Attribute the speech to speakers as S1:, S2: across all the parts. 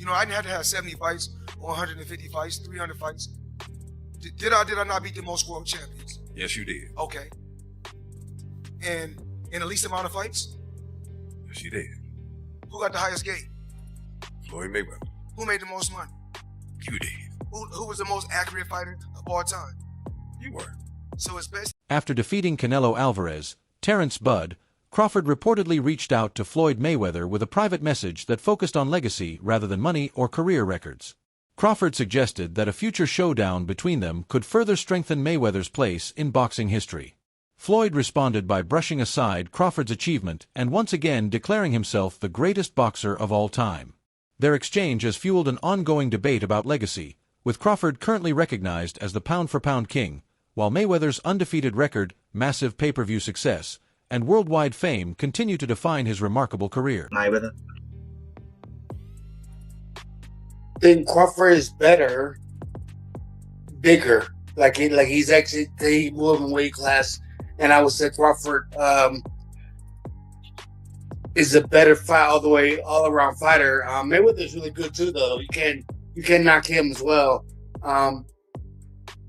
S1: know, I didn't have to have 70 fights or 150 fights, 300 fights. Did I not beat the most world champions?
S2: Yes, you did.
S1: Okay. And in the least amount of fights?
S2: Yes, you did.
S1: Who got the highest gate?
S2: Floyd Mayweather.
S1: Who made the most money?
S2: You did.
S1: Who was the most accurate fighter of all time?
S2: You were.
S1: So it's best.
S3: After defeating Canelo Alvarez, Terence "Bud" Crawford reportedly reached out to Floyd Mayweather with a private message that focused on legacy rather than money or career records. Crawford suggested that a future showdown between them could further strengthen Mayweather's place in boxing history. Floyd responded by brushing aside Crawford's achievement and once again declaring himself the greatest boxer of all time. Their exchange has fueled an ongoing debate about legacy, with Crawford currently recognized as the pound-for-pound king, while Mayweather's undefeated record, massive pay-per-view success, and worldwide fame continue to define his remarkable career.
S4: Mayweather.
S5: I think Crawford is better, bigger. Like he's actually he moved in weight class, and I would say Crawford is a better fight all around fighter. Mayweather is really good too, though. You can't knock him as well.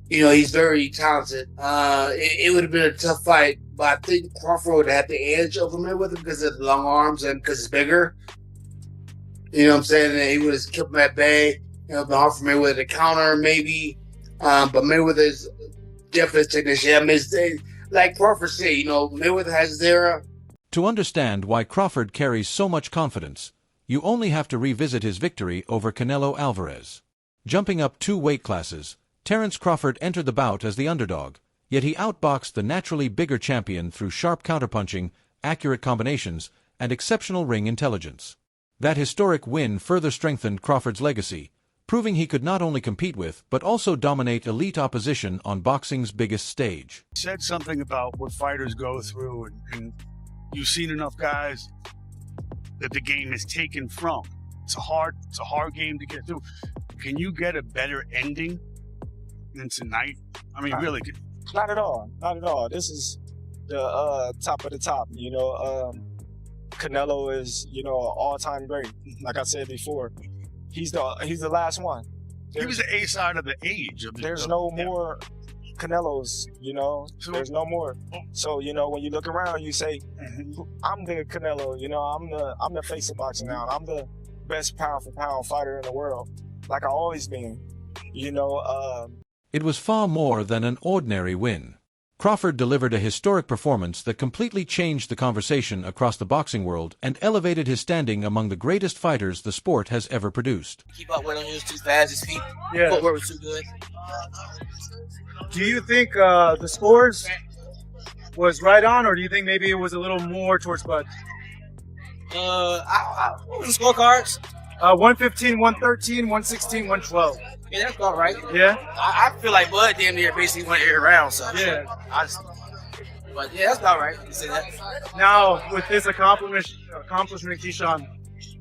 S5: You know, he's very talented. It would have been a tough fight, but I think Crawford would have had the edge over Mayweather because of the long arms and because he's bigger. You know what I'm saying? And he would have kept him at bay. You know, been hard for Mayweather to counter, maybe. But Mayweather's definitely technician. I mean, like Crawford said, you know, Mayweather has his era.
S3: To understand why Crawford carries so much confidence, you only have to revisit his victory over Canelo Alvarez. Jumping up 2 weight classes, Terence Crawford entered the bout as the underdog, yet he outboxed the naturally bigger champion through sharp counterpunching, accurate combinations, and exceptional ring intelligence. That historic win further strengthened Crawford's legacy, proving he could not only compete with but also dominate elite opposition on boxing's biggest stage.
S6: You said something about what fighters go through, and you've seen enough guys that the game is taken from. It's a hard game to get through. Can you get a better ending than tonight? I mean, really?
S7: Not at all. Not at all. This is the top of the top. You know, Canelo is, you know, an all-time great. Like I said before, he's the last one.
S6: He was the A side of the age.
S7: There's no more Canelos, you know. So, there's no more. So, you know, when you look around, you say, I'm the Canelo. You know, I'm the face of boxing now. I'm the best pound-for-pound fighter in the world, like I've always been. You know.
S3: It was far more than an ordinary win. Crawford delivered a historic performance that completely changed the conversation across the boxing world and elevated his standing among the greatest fighters the sport has ever produced.
S8: Keep up with him, he was too fast, his feet, footwork was too good.
S9: Do you think the scores was right on, or do you think maybe it was a little more towards Bud?
S8: What was the scorecards?
S9: 115, 113, 116, 112.
S8: Yeah, that's about right.
S9: Yeah?
S8: I feel like Bud damn near basically went every round, so.
S9: Yeah.
S8: But yeah, that's about right. You say that.
S9: Now, with this accomplishment, Keyshawn,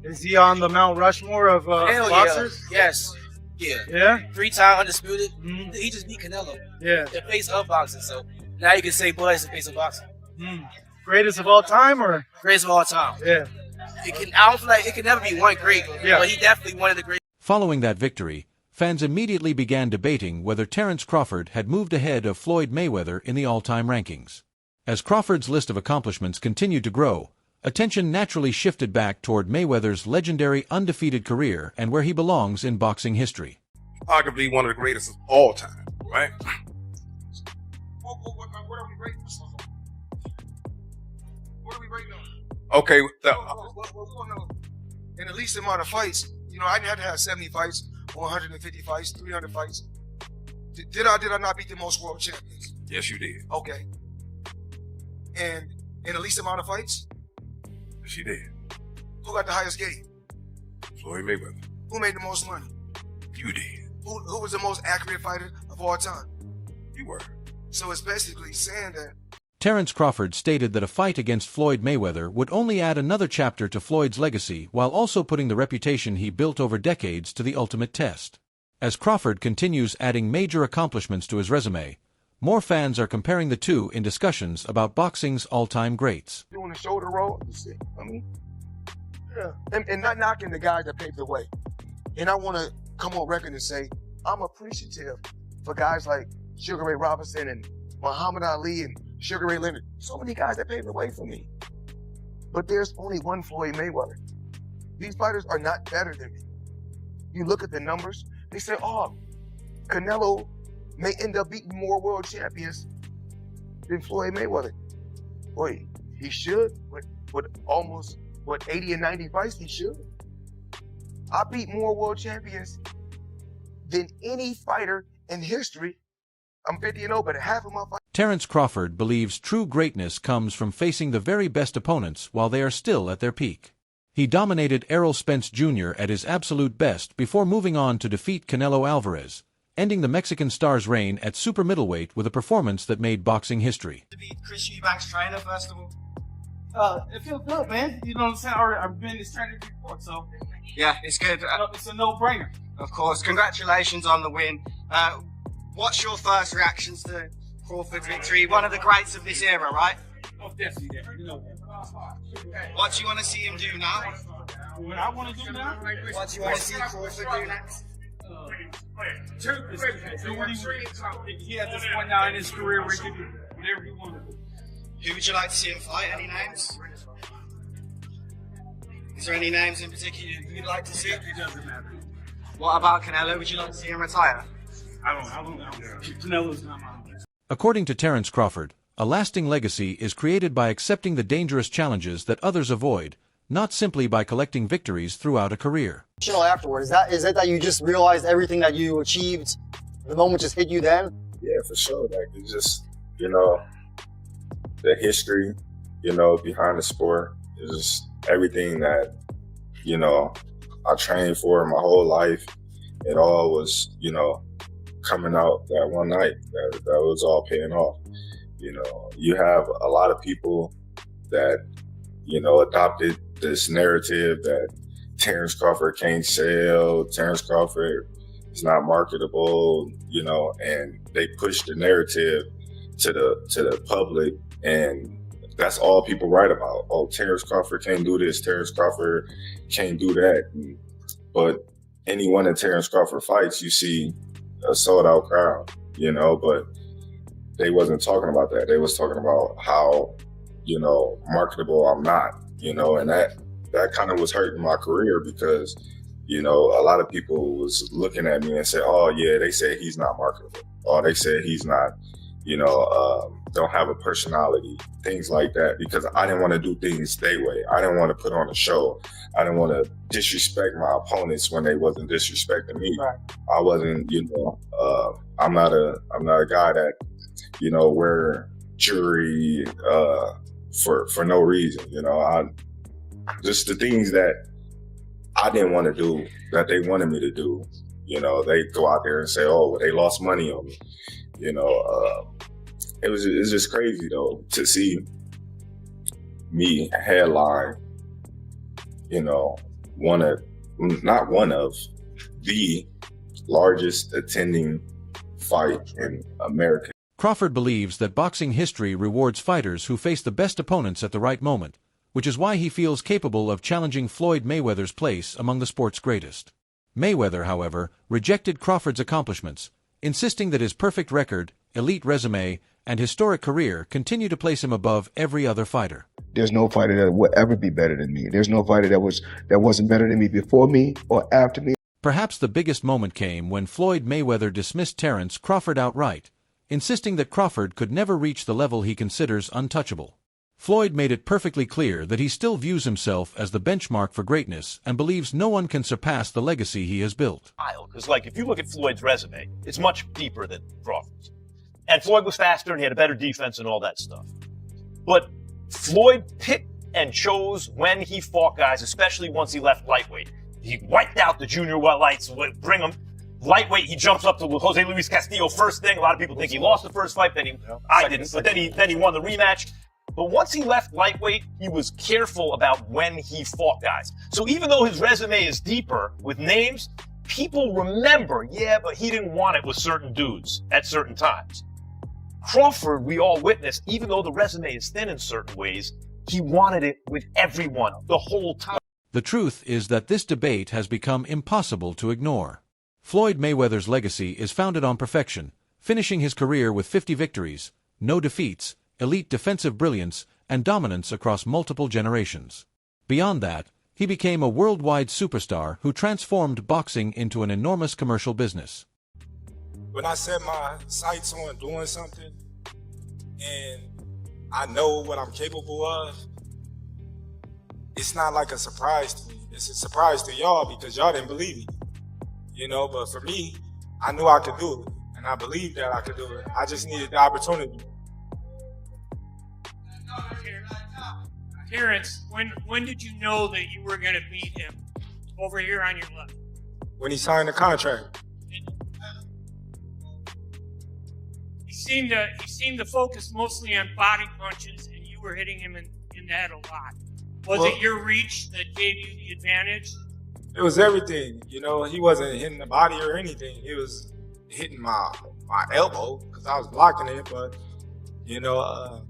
S9: is he on the Mount Rushmore of boxers?
S8: Yeah. Yes. Yeah.
S9: Yeah?
S8: 3-time undisputed. He just beat Canelo.
S9: Yeah.
S8: The face of boxing, so now you can say Bud is the face of boxing.
S9: Greatest of all time, or?
S8: Greatest of all time.
S9: Yeah.
S8: I don't feel like it can never be one great, but he definitely one of the great.
S3: Following that victory, fans immediately began debating whether Terence Crawford had moved ahead of Floyd Mayweather in the all-time rankings. As Crawford's list of accomplishments continued to grow, attention naturally shifted back toward Mayweather's legendary undefeated career and where he belongs in boxing history.
S2: Arguably one of the greatest of all time, right?
S1: What are we rating? What are we rating on?
S2: Okay.
S1: In the least amount of fights, you know, I didn't have to have 70 fights or 150 fights, 300 fights. Did I not beat the most world champions?
S2: Yes, you did.
S1: Okay. And in the least amount of fights?
S2: Yes, you did.
S1: Who got the highest gate?
S2: Floyd Mayweather.
S1: Who made the most money?
S2: You did.
S1: Who was the most accurate fighter of all time?
S2: You were.
S1: So it's basically saying that
S3: Terence Crawford stated that a fight against Floyd Mayweather would only add another chapter to Floyd's legacy while also putting the reputation he built over decades to the ultimate test. As Crawford continues adding major accomplishments to his resume, more fans are comparing the two in discussions about boxing's all-time greats.
S10: Doing the shoulder roll, I mean, yeah, and not knocking the guys that paved the way.
S1: And I want to come on record and say, I'm appreciative for guys like Sugar Ray Robinson and Muhammad Ali and Sugar Ray Leonard. So many guys that paved the way for me. But there's only one Floyd Mayweather. These fighters are not better than me. You look at the numbers, they say, oh, Canelo may end up beating more world champions than Floyd Mayweather. Boy, he should, with almost, 80 and 90 fights, he should. I beat more world champions than any fighter in history. I'm 50-0, but half of my fights.
S3: Terence Crawford believes true greatness comes from facing the very best opponents while they are still at their peak. He dominated Errol Spence Jr. at his absolute best before moving on to defeat Canelo Alvarez, ending the Mexican star's reign at super middleweight with a performance that made boxing history.
S8: To be Chris Eubank's trainer, first of all.
S4: It feels good, man. You know what I'm saying? I've been in this training before, so
S8: Yeah, it's good.
S4: it's a no-brainer.
S8: Of course, congratulations on the win. What's your first reactions to Crawford's victory? One of the greats of this era, right?
S4: Oh, definitely that. You know that.
S8: What do you want to see him do now?
S4: What I want to do now?
S8: What do you want to see Crawford do next?
S4: He had this point now in his career where he can do whatever he wanted to do.
S8: Who would you like to see him fight? Any names? Is there any names in particular you'd like to see?
S4: It doesn't matter.
S8: What about Canelo? Would you like to see him retire?
S4: I don't know. Canelo's not my man.
S3: According to Terence Crawford, a lasting legacy is created by accepting the dangerous challenges that others avoid, not simply by collecting victories throughout a career.
S10: Afterwards, is it that you just realized everything that you achieved, the moment just hit you then?
S11: Yeah, for sure. Like, it's just, the history, behind the sport is just everything that, I trained for my whole life. It all was, coming out that one night. That was all paying off. You have a lot of people that, adopted this narrative that Terence Crawford can't sell, Terence Crawford is not marketable, and they push the narrative to the public, and that's all people write about. Oh, Terence Crawford can't do this, Terence Crawford can't do that. But any one of Terence Crawford fights, you see a sold out crowd, but they wasn't talking about that. They was talking about how, marketable I'm not, and that kind of was hurting my career because, a lot of people was looking at me and said, oh yeah, they said he's not marketable. Or they said he's not, don't have a personality, things like that, because I didn't want to do things their way. I didn't want to put on a show. I didn't want to disrespect my opponents when they wasn't disrespecting me. Right. I wasn't, I'm not a guy that, wear jewelry for no reason. Just the things that I didn't want to do that they wanted me to do. They go out there and say, oh, well, they lost money on me. It was just crazy though to see me headline, not one of the largest attending fight in America.
S3: Crawford believes that boxing history rewards fighters who face the best opponents at the right moment, which is why he feels capable of challenging Floyd Mayweather's place among the sport's greatest. Mayweather, however, rejected Crawford's accomplishments, insisting that his perfect record, elite resume, and historic career continue to place him above every other fighter.
S12: There's no fighter that will ever be better than me. There's no fighter that wasn't better than me before me or after me.
S3: Perhaps the biggest moment came when Floyd Mayweather dismissed Terence Crawford outright, insisting that Crawford could never reach the level he considers untouchable. Floyd made it perfectly clear that he still views himself as the benchmark for greatness and believes no one can surpass the legacy he has built.
S13: Because, if you look at Floyd's resume, it's much deeper than Crawford's. And Floyd was faster and he had a better defense and all that stuff. But Floyd picked and chose when he fought guys, especially once he left lightweight. He wiped out the junior lights, bring him. Lightweight, he jumps up to Jose Luis Castillo first thing. A lot of people think he lost the first fight, I didn't, but then he won the rematch. But once he left lightweight, he was careful about when he fought guys. So even though his resume is deeper with names, people remember, yeah, but he didn't want it with certain dudes at certain times. Crawford, we all witnessed, even though the resume is thin in certain ways, he wanted it with everyone the whole time.
S3: The truth is that this debate has become impossible to ignore. Floyd Mayweather's legacy is founded on perfection, finishing his career with 50 victories, no defeats, elite defensive brilliance, and dominance across multiple generations. Beyond that, he became a worldwide superstar who transformed boxing into an enormous commercial business.
S14: When I set my sights on doing something and I know what I'm capable of, it's not like a surprise to me. It's a surprise to y'all because y'all didn't believe it. You know, but for me, I knew I could do it, and I believed that I could do it. I just needed the opportunity.
S4: Terence, when did you know that you were going to beat him over here on your left?
S14: When he signed the contract.
S4: He seemed to focus mostly on body punches, and you were hitting him in the head a lot. Was it your reach that gave you the advantage?
S14: It was everything. You know, he wasn't hitting the body or anything. He was hitting my elbow because I was blocking it. But, you know,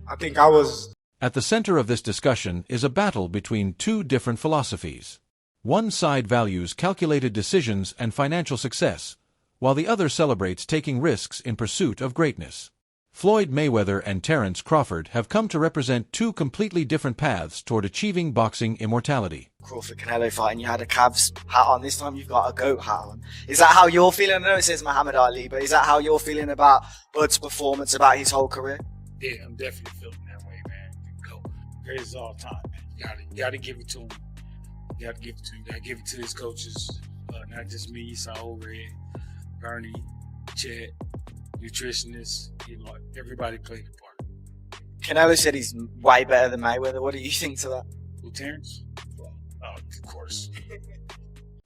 S14: I think I was...
S3: At the center of this discussion is a battle between two different philosophies. One side values calculated decisions and financial success, while the other celebrates taking risks in pursuit of greatness. Floyd Mayweather and Terence Crawford have come to represent two completely different paths toward achieving boxing immortality.
S15: Crawford-Canelo fight, and you had a Cavs hat on. This time you've got a GOAT hat on. Is that how you're feeling? I know it says Muhammad Ali, but is that how you're feeling about Bud's performance, about his whole career?
S6: Yeah, I'm definitely feeling that way, man. Go. Greatest all time. You gotta give it to him. You gotta give it to him. You gotta give it to his coaches. Not just me, Saul Red, Bernie, Chet, nutritionists, you know, everybody played a part.
S15: Canelo said he's way better than Mayweather. What do you think to that?
S6: Who, Terence? Of course.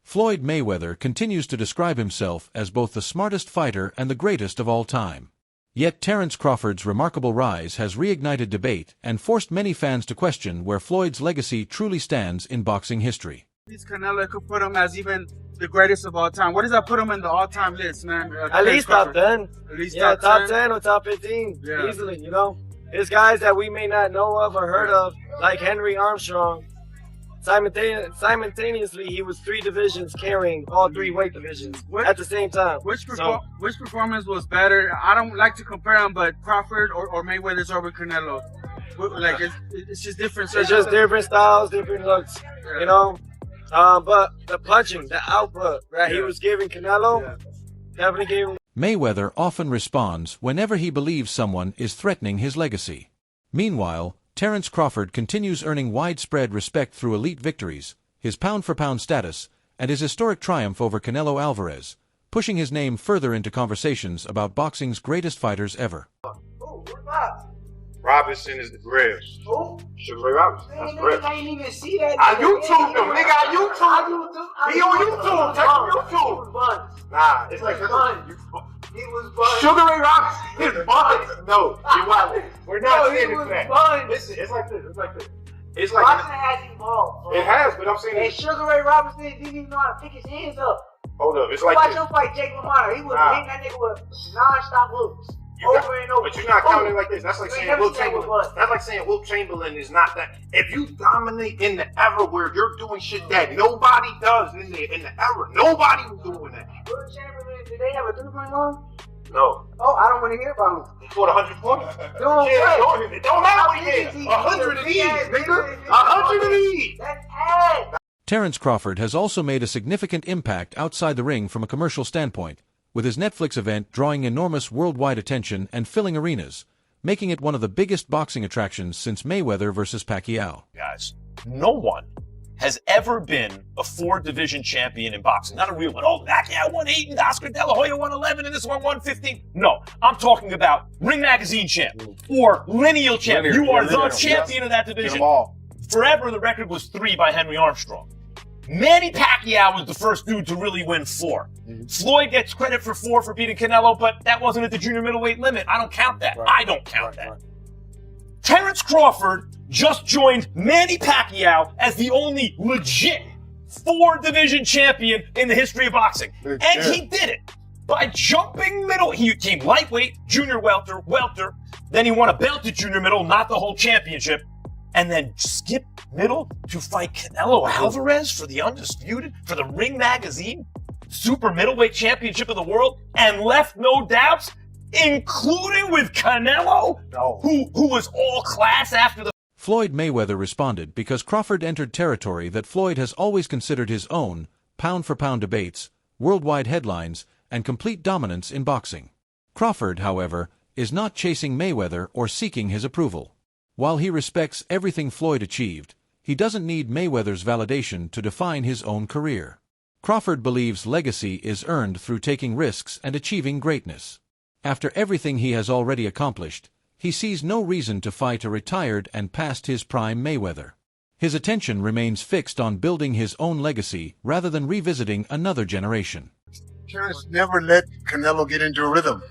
S3: Floyd Mayweather continues to describe himself as both the smartest fighter and the greatest of all time. Yet Terence Crawford's remarkable rise has reignited debate and forced many fans to question where Floyd's legacy truly stands in boxing history.
S9: Canelo could put him as even the greatest of all time. What does that put him in the all-time list, man?
S16: At least top 10.
S9: At least
S16: yeah,
S9: top
S16: 10 or top 15,
S9: yeah.
S16: Easily, you know? There's guys that we may not know of or heard of, like Henry Armstrong. Simultaneously, he was 3 divisions carrying all 3 weight divisions at the same time.
S9: Which performance was better? I don't like to compare them, but Crawford or Mayweather's over Canelo. Like, it's just different.
S16: It's just different styles, different looks, you know? But the punching, the output that he was giving Canelo, definitely gave him.
S3: Mayweather often responds whenever he believes someone is threatening his legacy. Meanwhile, Terence Crawford continues earning widespread respect through elite victories, his pound-for-pound status, and his historic triumph over Canelo Alvarez, pushing his name further into conversations about boxing's greatest fighters ever.
S17: Robinson is the real. Who? Sugar Ray Robinson. That's real.
S5: I didn't even see that.
S17: I YouTube him, nigga. I YouTube. He on YouTube. Check YouTube. Nah, it's like this.
S5: He was buns.
S17: Sugar Ray Robinson is buns. No, you're wild. We're not standing for that.
S5: Buns.
S17: Listen, it's like this. It's like this. It's like
S5: Boxing has evolved. Bro.
S17: It has, but I'm saying.
S5: And Sugar Ray Robinson didn't even know how to pick his hands up.
S17: Hold up, it's like
S5: watch
S17: this.
S5: him fight Jake LaMotta. He was hitting that nigga with non-stop hooks. Over and over.
S17: But you're not counting it like this. That's like saying Wilt Chamberlain. That's like saying Wilt Chamberlain is not that. If you dominate in the era where you're doing shit that nobody does in the era, nobody was doing that.
S5: Wilt Chamberlain, did they have a 3-point line?
S17: No.
S5: Oh, I don't want to hear about him.
S17: He scored 100 points. It don't matter what he did. 100 of these, nigga. 100 of these.
S5: That's ass.
S3: Terence Crawford has also made a significant impact outside the ring from a commercial standpoint, with his Netflix event drawing enormous worldwide attention and filling arenas, making it one of the biggest boxing attractions since Mayweather versus Pacquiao.
S13: Guys, no one has ever been a 4-division champion in boxing. Not a real one. Oh, Pacquiao won 8 and Oscar De La Hoya won 11 and this one won 15. No, I'm talking about Ring Magazine champ or lineal champ. You are the champion of that division. Forever, the record was 3 by Henry Armstrong. Manny Pacquiao was the first dude to really win 4. Floyd gets credit for 4 for beating Canelo, but that wasn't at the junior middleweight limit. I don't count that. I don't count that. Terence Crawford just joined Manny Pacquiao as the only legit 4-division champion in the history of boxing. And he did it by jumping middle. He came lightweight, junior welter, then he won a belt at junior middle, not the whole championship. and then skip middle to fight Canelo Alvarez for the undisputed, for the Ring Magazine Super Middleweight Championship of the World, and left no doubts, including with Canelo, who was all class after the...
S3: Floyd Mayweather responded because Crawford entered territory that Floyd has always considered his own, pound-for-pound debates, worldwide headlines, and complete dominance in boxing. Crawford, however, is not chasing Mayweather or seeking his approval. While he respects everything Floyd achieved, he doesn't need Mayweather's validation to define his own career. Crawford believes legacy is earned through taking risks and achieving greatness. After everything he has already accomplished, he sees no reason to fight a retired and past his prime Mayweather. His attention remains fixed on building his own legacy rather than revisiting another generation.
S5: Terence never let Canelo get into a rhythm.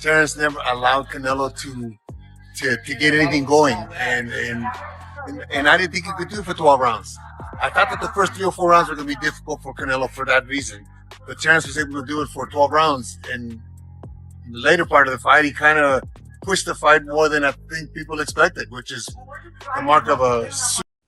S5: Terence never allowed Canelo to get anything going, and I didn't think he could do it for 12 rounds. I thought that the first 3 or 4 rounds were going to be difficult for Canelo for that reason, but Terence was able to do it for 12 rounds, and in the later part of the fight, he kind of pushed the fight more than I think people expected, which is the mark of a...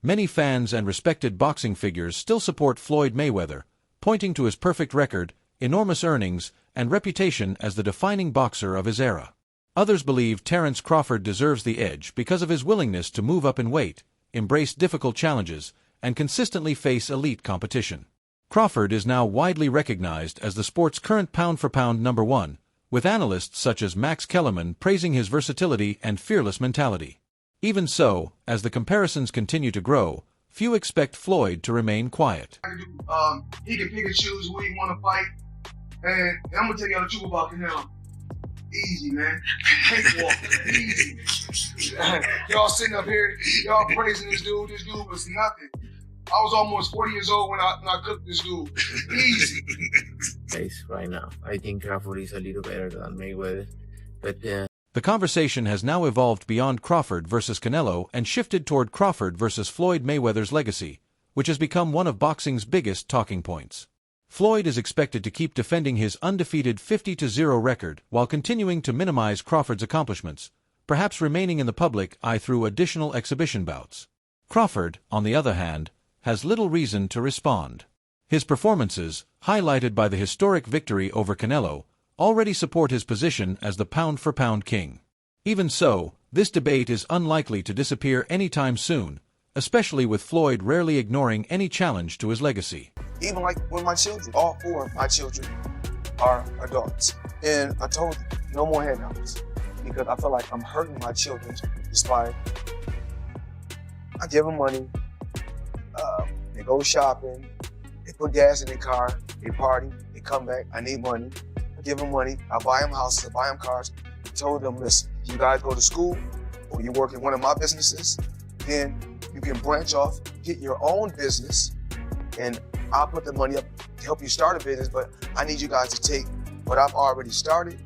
S3: Many fans and respected boxing figures still support Floyd Mayweather, pointing to his perfect record, enormous earnings, and reputation as the defining boxer of his era. Others believe Terence Crawford deserves the edge because of his willingness to move up in weight, embrace difficult challenges, and consistently face elite competition. Crawford is now widely recognized as the sport's current pound-for-pound number one, with analysts such as Max Kellerman praising his versatility and fearless mentality. Even so, as the comparisons continue to grow, few expect Floyd to remain quiet.
S1: He can pick and choose who he want to fight, and I'm gonna tell y'all the truth about Canelo. Easy, man. Cakewalk. Easy. Y'all sitting up here, y'all praising this dude. This dude was nothing. I was almost 40 years old when I cooked this dude. Easy.
S18: Right now, I think Crawford is a little better than Mayweather, but
S3: the conversation has now evolved beyond Crawford versus Canelo and shifted toward Crawford versus Floyd Mayweather's legacy, which has become one of boxing's biggest talking points. Floyd is expected to keep defending his undefeated 50-0 record while continuing to minimize Crawford's accomplishments, perhaps remaining in the public eye through additional exhibition bouts. Crawford, on the other hand, has little reason to respond. His performances, highlighted by the historic victory over Canelo, already support his position as the pound-for-pound king. Even so, this debate is unlikely to disappear anytime soon, especially with Floyd rarely ignoring any challenge to his legacy.
S1: Even like with my children, all 4 of my children are adults. And I told them, no more handouts, because I feel like I'm hurting my children despite I give them money, they go shopping, they put gas in their car, they party, they come back, I need money. I give them money, I buy them houses, I buy them cars. I told them, listen, you guys go to school or you work in one of my businesses, then you can branch off, get your own business, and I'll put the money up to help you start a business, but I need you guys to take what I've already started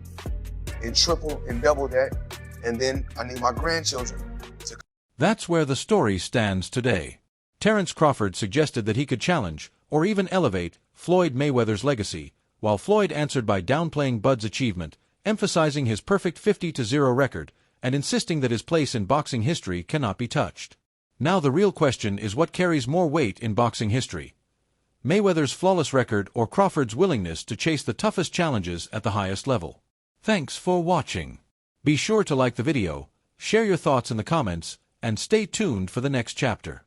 S1: and triple and double that, and then I need my grandchildren to...
S3: That's where the story stands today. Terence Crawford suggested that he could challenge, or even elevate, Floyd Mayweather's legacy, while Floyd answered by downplaying Bud's achievement, emphasizing his perfect 50-0 record, and insisting that his place in boxing history cannot be touched. Now the real question is what carries more weight in boxing history: Mayweather's flawless record or Crawford's willingness to chase the toughest challenges at the highest level? Thanks for watching. Be sure to like the video, share your thoughts in the comments, and stay tuned for the next chapter.